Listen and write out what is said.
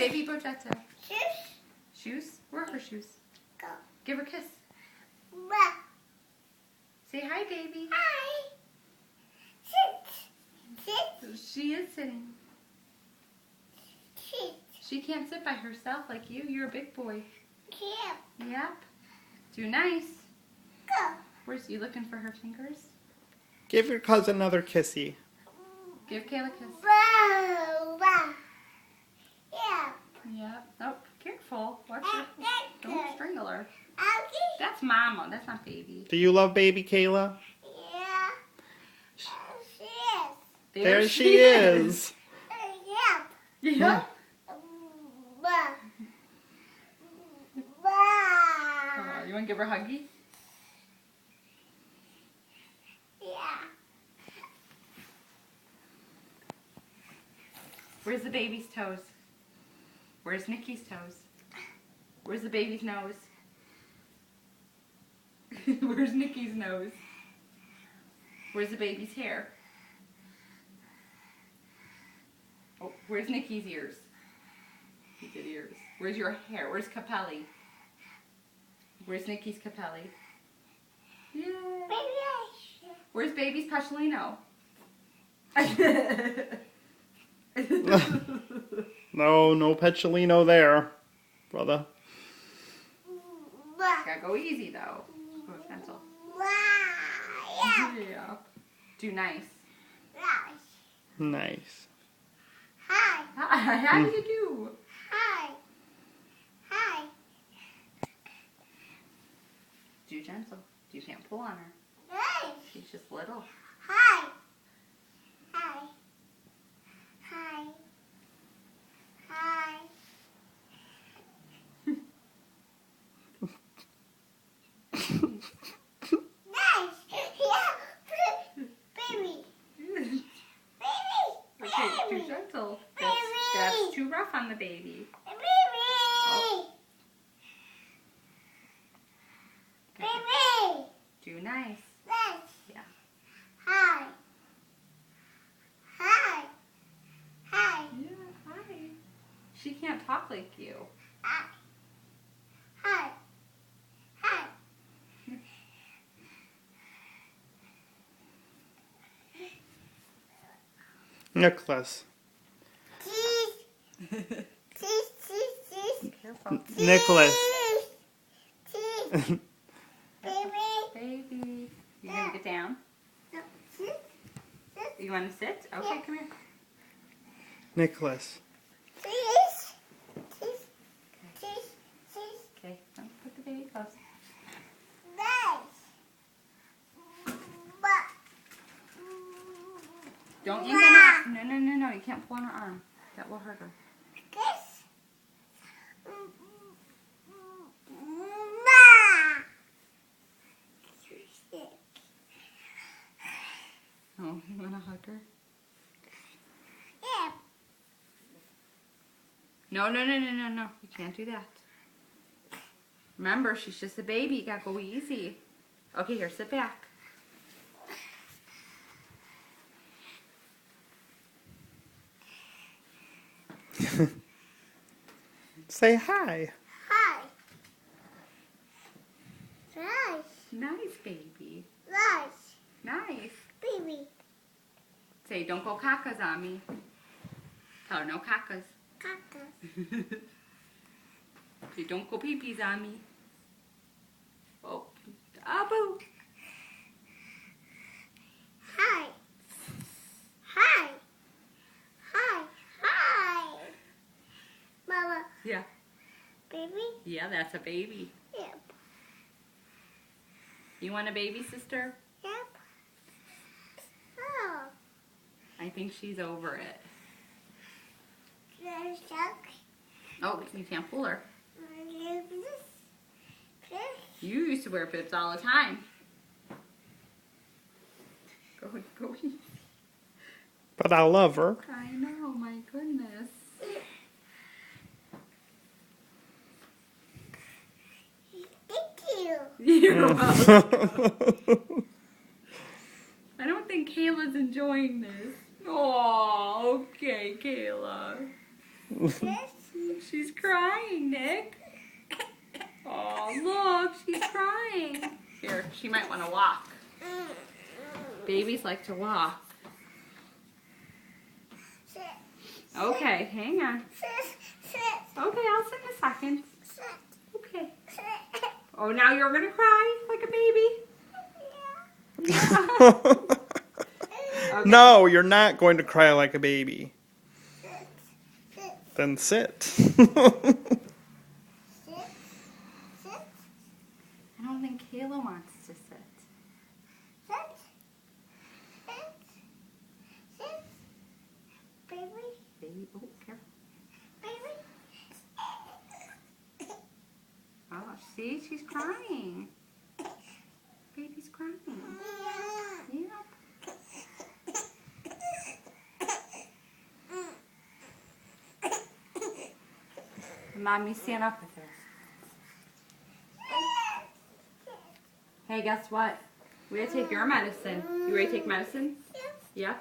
baby Bojetta. Shoes. Shoes? Where are her shoes? Go. Give her a kiss. Bah. Say hi, baby. Hi. Sit. Sit. She is sitting. Sit. She can't sit by herself like you. You're a big boy. Camp. Yep. Too nice. Go. Where's you looking for her fingers? Give your cousin another kissy. Give Kayla a kiss. Bah. Bah. Yeah. Yep. Oh, careful. Watch her. Don't strangle her. Okay. That's Mama. That's not baby. Do you love baby Kayla? Yeah. She is. There she is. Yep. Yeah. Bah. Oh, Bah. you want to give her a huggy? Yeah. Where's the baby's toes? Where's Nikki's toes? Where's the baby's nose? Where's Nikki's nose? Where's the baby's hair? Oh, where's Nikki's ears? He did ears. Where's your hair? Where's Capelli? Where's Nikki's Capelli? Yeah. Baby. Where's baby's Pacholino? No Pecholino there, brother. Bah. Gotta go easy though. Go with pencil. Bah. Yeah. Yeah. Do nice. Nice. Nice. Hi. Hi, how do you do? Hi. Hi. Do gentle. You can't pull on her. Nice. She's just little. Hi. Hi. Hi. Hi. Nice. Yeah. Baby. Baby. Okay, too Baby. gentle. Baby. That's too rough on the baby. Baby. Baby. Too nice. Nice. Yeah. Hi. Hi. Hi. Yeah, hi. She can't talk like you. Hi. Hi. Hi. Nicholas. Cheese. Cheese. Cheese. Careful. Nicholas. Cheese. Cheese. Baby. Baby. You gonna get down? Sit. Sit. You wanna sit? Okay, Yeah. come here. Nicholas. Cheese. Cheese. Cheese. Cheese. Okay, don't put the baby close. Nice. But. Don't yank on her. No. You can't pull on her arm. That will hurt her. This. Oh, you wanna hug her? Yeah. No. You can't do that. Remember, she's just a baby. You gotta go easy. Okay, here, sit back. Say hi. Hi. Nice. Nice, baby. Nice. Nice. Baby. Say, don't go cacas on me. Tell her no cacas. Cactus. Say, don't go pee-pees on me. Oh, Abu. Hi. Hi. Hi. Hi. Mama. Yeah. Baby? Yeah, that's a baby. Yep. You want a baby, sister? Yep. Oh. I think she's over it. There's duck. Oh, you can't pull her. This. You used to wear bibs all the time. Go easy. But I love her. I know, my goodness. Thank you. You're welcome. I don't think Kayla's enjoying this. Oh, okay, Kayla. This. She's crying, Nick. Oh, look, she's crying. Here, she might want to walk. Babies like to walk. Sit. Okay, hang on. Sit. Sit. Okay, I'll sit in a second. Sit. Okay. Sit. Oh, now you're going to cry like a baby? Okay. No, you're not going to cry like a baby. Sit. Then sit. Sit. Sit. I don't think Kayla wants to sit. Sit. Sit. Sit. Baby. Baby, oh, careful. Baby. Oh, see, she's crying. Baby's crying. Yeah. Yeah. Mommy, stand up with her. Hey, guess what? We gotta take your medicine. You ready to take medicine? Yeah?